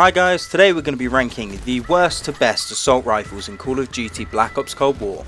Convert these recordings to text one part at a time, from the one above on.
Hi guys, today we're going to be ranking the worst to best assault rifles in Call of Duty Black Ops Cold War.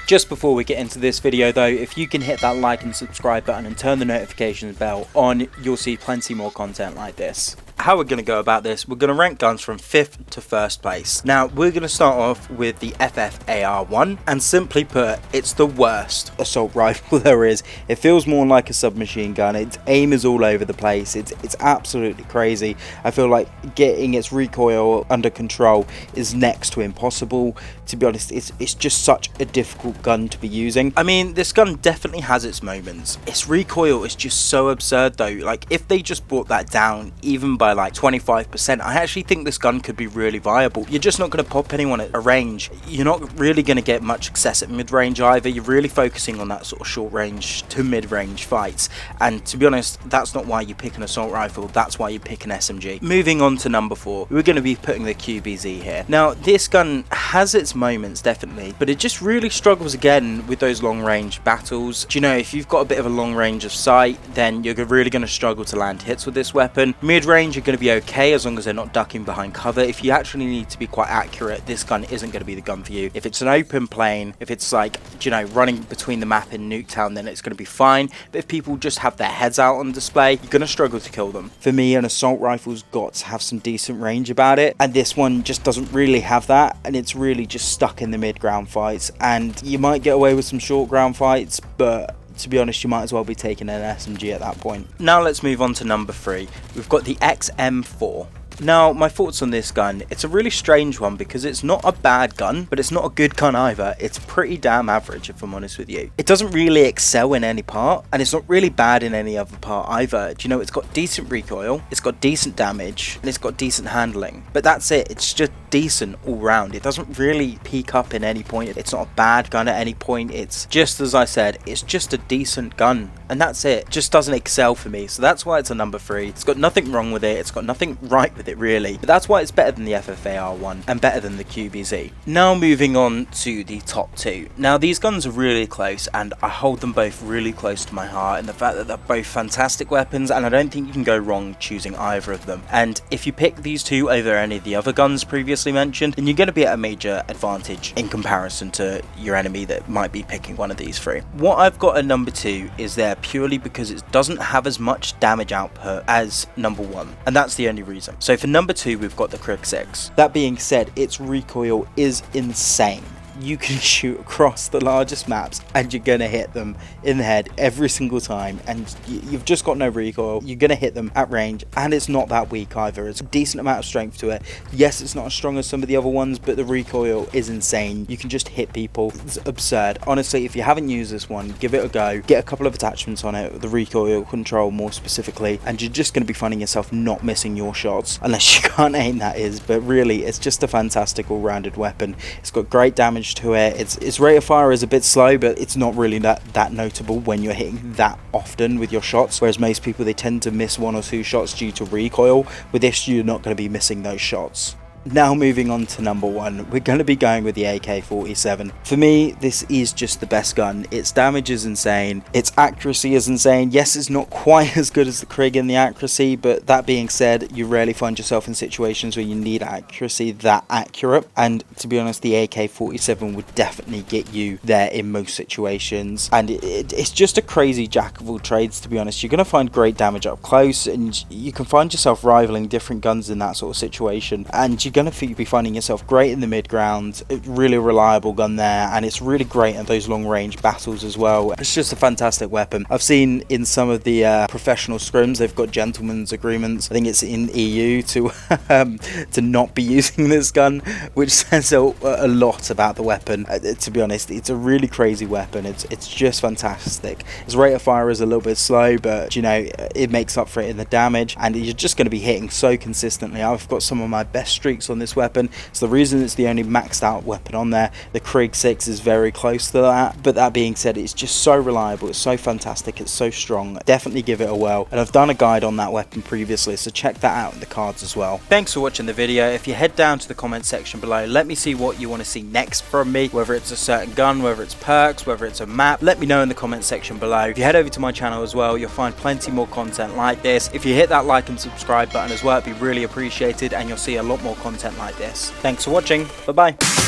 Just before we get into this video though, if you can hit that like and subscribe button and turn the notifications bell on, you'll see plenty more content like this. How we're going to go about this, we're going to rank guns from 5th to 1st place. Now we're going to start off with the FFAR 1, and simply put, it's the worst assault rifle there is. It feels more like a submachine gun. Its aim is all over the place. It's absolutely crazy. I feel like getting its recoil under control is next to impossible. To be honest, it's just such a difficult gun to be using. I mean, this gun definitely has its moments. Its recoil is just so absurd though. Like, if they just brought that down even by like 25%, I actually think this gun could be really viable. You're just not going to pop anyone at a range. You're not really going to get much success at mid-range either. You're really focusing on that sort of short range to mid-range fights, and to be honest, that's not why you pick an assault rifle, that's why you pick an SMG. Moving on to number 4, we're going to be putting the QBZ here. Now this gun has its moments definitely, but it just really struggles again with those long range battles. Do you know, if you've got a bit of a long range of sight, then you're really going to struggle to land hits with this weapon. Mid-range you're going to be okay as long as they're not ducking behind cover. If you actually need to be quite accurate, this gun isn't going to be the gun for you. If it's an open plane, if it's like, you know, running between the map in Nuketown, then it's going to be fine. But if people just have their heads out on display, you're going to struggle to kill them. For me, an assault rifle's got to have some decent range about it, and this one just doesn't really have that, and it's really just stuck in the mid-ground fights. And you might get away with some short ground fights, but to be honest, you might as well be taking an SMG at that point. Now let's move on to number 3. We've got the XM4. Now, my thoughts on this gun, it's a really strange one because it's not a bad gun, but it's not a good gun either. It's pretty damn average, if I'm honest with you. It doesn't really excel in any part, and it's not really bad in any other part either. Do you know, it's got decent recoil, it's got decent damage, and it's got decent handling. But that's it, it's just decent all round. It doesn't really peak up in any point. It's not a bad gun at any point. It's just, as I said, it's just a decent gun, and that's it. It just doesn't excel for me, so that's why it's a number 3. It's got nothing wrong with it, it's got nothing right with it really, but that's why it's better than the FFAR 1 and better than the QBZ. Now moving on to the top 2. Now these guns are really close, and I hold them both really close to my heart, and the fact that they're both fantastic weapons, and I don't think you can go wrong choosing either of them. And if you pick these two over any of the other guns previously mentioned, then you're going to be at a major advantage in comparison to your enemy that might be picking one of these three. What I've got at number 2 is there purely because it doesn't have as much damage output as number 1, and that's the only reason. So for number 2 we've got the Krig 6. That being said, its recoil is insane. You can shoot across the largest maps and you're gonna hit them in the head every single time, and you've just got no recoil. You're gonna hit them at range, and it's not that weak either. It's a decent amount of strength to it. Yes, it's not as strong as some of the other ones, but the recoil is insane. You can just hit people. It's absurd. Honestly, if you haven't used this one, give it a go. Get a couple of attachments on it, the recoil control more specifically, and you're just gonna be finding yourself not missing your shots, unless you can't aim, that is. But really, it's just a fantastic all-rounded weapon. It's got great damage to it. Its rate of fire is a bit slow, but it's not really that notable when you're hitting that often with your shots, whereas most people, they tend to miss 1 or 2 shots due to recoil. With this, you're not going to be missing those shots. Now moving on to number 1, we're going to be going with the AK-47. For me, this is just the best gun. Its damage is insane, its accuracy is insane. Yes, it's not quite as good as the Krig in the accuracy, but that being said, you rarely find yourself in situations where you need accuracy that accurate, and to be honest, the AK-47 would definitely get you there in most situations. And it's just a crazy jack of all trades, to be honest. You're going to find great damage up close, and you can find yourself rivaling different guns in that sort of situation, and you're going to be finding yourself great in the mid-ground. Really reliable gun there, and it's really great at those long-range battles as well. It's just a fantastic weapon. I've seen in some of the professional scrims, they've got gentlemen's agreements. I think it's in EU to to not be using this gun, which says a lot about the weapon. To be honest, it's a really crazy weapon. It's just fantastic. Its rate of fire is a little bit slow, but you know, it makes up for it in the damage, and you're just going to be hitting so consistently. I've got some of my best streaks on this weapon. So the reason it's the only maxed out weapon on there. The Krig 6 is very close to that, but that being said, it's just so reliable, it's so fantastic, it's so strong. Definitely give it a whirl, and I've done a guide on that weapon previously, so check that out in the cards as well. Thanks for watching the video. If you head down to the comment section below, let me see what you want to see next from me, whether it's a certain gun, whether it's perks, whether it's a map. Let me know in the comment section below. If you head over to my channel as well, you'll find plenty more content like this. If you hit that like and subscribe button as well, it'd be really appreciated, and you'll see a lot more content like this. Thanks for watching. Bye bye.